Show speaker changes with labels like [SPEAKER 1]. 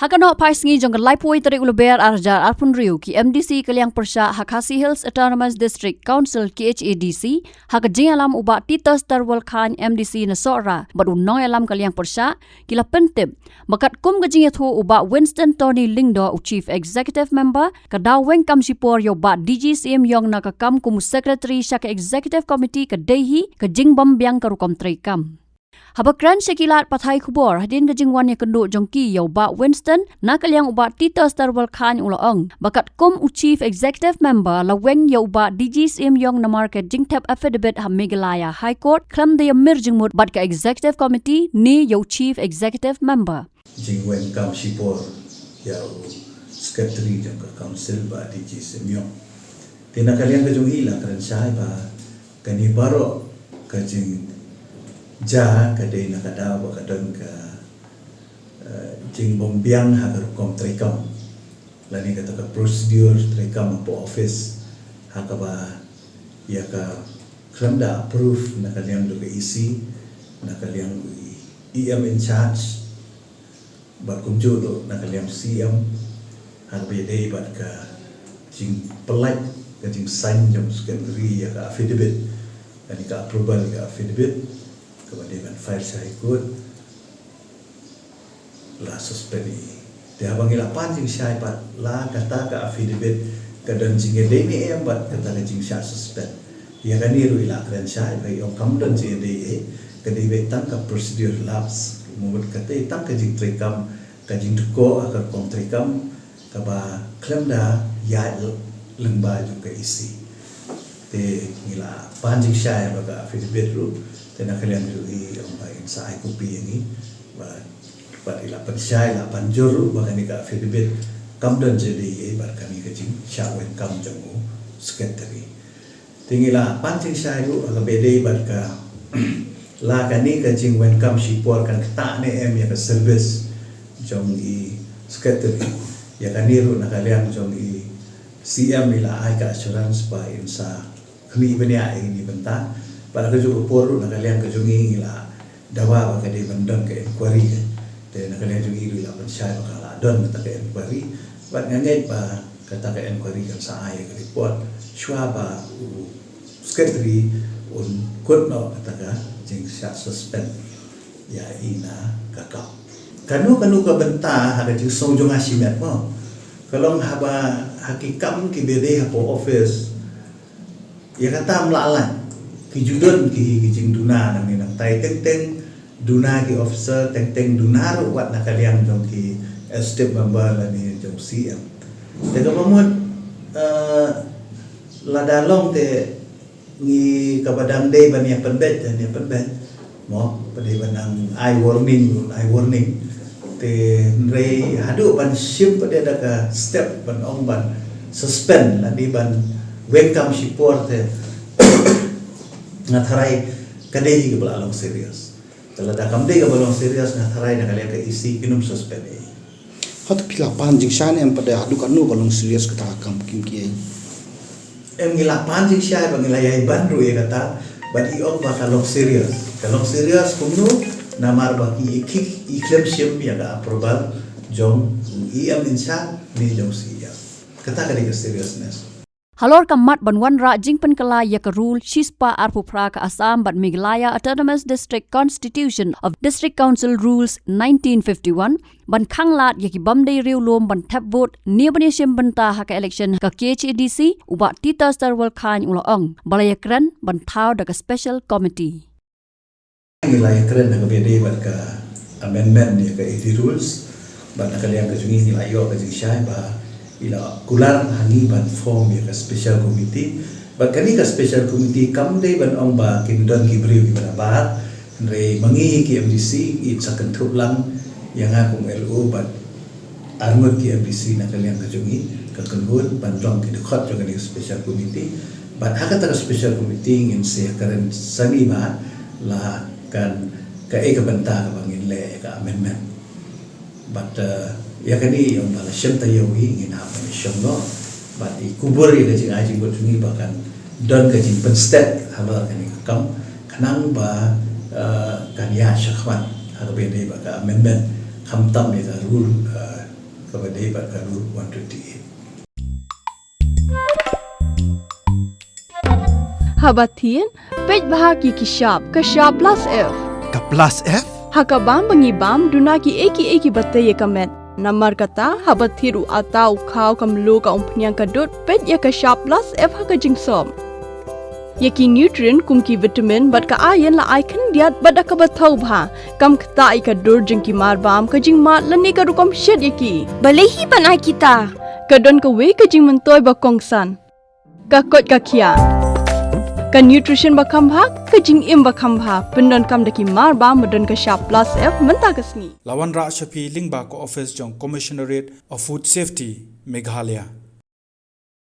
[SPEAKER 1] Hakanok paisngi jong laipoi tarik uluber arjar arpun riu ki MDC Kaliang Persha Hakasi Hills Autonomous District Council KHADC hakajing alam uba titas tarwal khan MDC na sora badu noy alam Kaliang Persha kila pentip makat kum gajing yathu uba Winston Tony Lingdo u Chief Executive Member kadaw weng kam sipor yo ba DG Syiemīong na kakam kum Secretary Shaka Executive Committee kadehi kajing bambiang ka Rukom Treikam. Habakran sekilat pathai kubor hadin gajingwan ya kenduk jongki yau ba Winston na kaliang uba titas tarwal khan ulaong bakat kum u Chief Executive Member laweng yau ba DG Syiemīong na market jingtap affidavit ha Meghalaya High Court klam de yamir jingmut bat ka Executive Committee ni yau Chief Executive Member
[SPEAKER 2] jingwen kam sipor yau Secretary jang ka Council ba DG Syiemīong tina kaliang kajong ila karan syai ba kani baro kajing ja kadai nak ada bakadang ke jing bombiang ha Rukom Treikam lani kata ka prosedur Treikam po office ha ka ba ya ka klamda approve nak kaliang do ke isi nak kaliang EM in charge ba kumjo do nak kaliang CM ha ba dei bat ka jing pelai ka jing sign jam secretary ya ka affidavit lani ka approval ka affidavit kemudian file saya ikut la suspend dia bangi la panjing saya pat la kata ka affidavit kadan jinge dei ni em bat kata jing sya suspend ya kan ni ru ila kran saya bai ong kam dan jinge dei ka dei betan ka procedure lapse mumut kata tang ka jing Treikam ka jing Dkoh ka kom Treikam ka ba klem da ya lengba juga isi te ngila panjing saya ba affidavit ru tena kalian jui ang bayin sa ay kopi ini ba ila pansyai la panjur ba kani ka affidavit kam dan jadi ba kami kajing syawen kam jangu secretary tingila pancing syayu aga bede ba ka la kani kajing wen kam sipor kan ta ne em ya ka service jong i secretary ya kani ru na kalian jong i CM ila ay ka assurance ba insa kami benia ini benta pada kerja poru nak kalian kerja ni lah dawa bagi dia bandang ke inquiry dan nak kalian juga itu lah pensyai bakal don kata ke inquiry buat ngangai ba kata ke inquiry kan saya ke report shua ba secretary un kut no kata ka jing syak suspend ya ina kakau kanu ka benta ada jing songjong asimet mo kalau haba hakikam ki bede hapo office ya kata melalan kijudon ki jing duna nang nang tai teng duna ki officer teng duna ru wat nak kalian jong ki step member la ni jong CM te ka mamut la dalong te ni kabadang day ban ya penbet mo pada banang eye warning te rei hadu ban ship pada ada ka step ban ong ban suspend la di ban welcome support te ngatharai kadai ke belalong serius kalau dah kamdei ke belalong serius ngatharai nak kalian ke isi kinum suspend
[SPEAKER 3] hat pila panjing shan em pada adu kanu belalong serius kata kam kim kiai
[SPEAKER 2] em ngila panjing syai bangilayai bandru ya kata bagi ong bakalong serius kalong serius kumnu namar bagi iklem syem ya ka approval jong em insan ni jong sia kata kadai ke seriousness
[SPEAKER 1] Halor kamat banwan ra jingpen kala ya ka rule shispa arpupra ka Assam but Meghalaya Autonomous District Constitution of District Council Rules 1951 ban khanglat ya ki bamdei riu lom ban tap vote ni bani sim banta ha ka election ka KHADC uba titas tarwal khan ulaong balaya kran ban Thaw da ka special committee
[SPEAKER 2] Meghalaya kran da ka bede bat ka amendment ya ka 80 rules bat na kalian ka jungi ni layo ka jing syai ba ila kular hani ban form ya special committee ba kani ka special committee kam dei ban ong ba kindon ki briu ki ban ba re mangi ki MDC it sakan thuplang yang aku LO ban arngot ki MDC na kalian ka jungi ka kangun ban long ki dekat juga ni special committee ban hakata ka special committee ngin se karen sani ba la kan ka e ka banta ka bangin le ka amendment but ya kani yang bala syam tayawi ngin apa ni syam no but ikubur ya jing ajing bertungi bahkan don ka jing penstet halor kani kam kanang ba kan ya syakwan ha bede ba ka amendment kham tam ya rule kepada hebat kalur 128.
[SPEAKER 4] Habatin, pej bahagi kishab, kashab plus F.
[SPEAKER 5] Ka plus F?
[SPEAKER 4] Hakabam bangibam dunaki eki bataya kamet. Namar kata habathiru atau kau kamlo ka umpnyang kadut pej ya kashab plus F haka jingsom. Yaki nutrient kumki vitamin bat ka ayan la icon diat bat ka bathau bha. Kam kata ika dur jingki marbam ka jing mat lani ka rukom shed yaki.
[SPEAKER 6] Balehi banai kita.
[SPEAKER 4] Kadon ka we ka jing mentoy ba kongsan. Ka kot ka kia. Ka nutrition bakam bha ka jing im bakam bha pendon kam daki mar ba modon ka sharp plus F menta kasni
[SPEAKER 5] Lawan Ra Shapi Lingba ko office jong Commissionerate of Food Safety Meghalaya.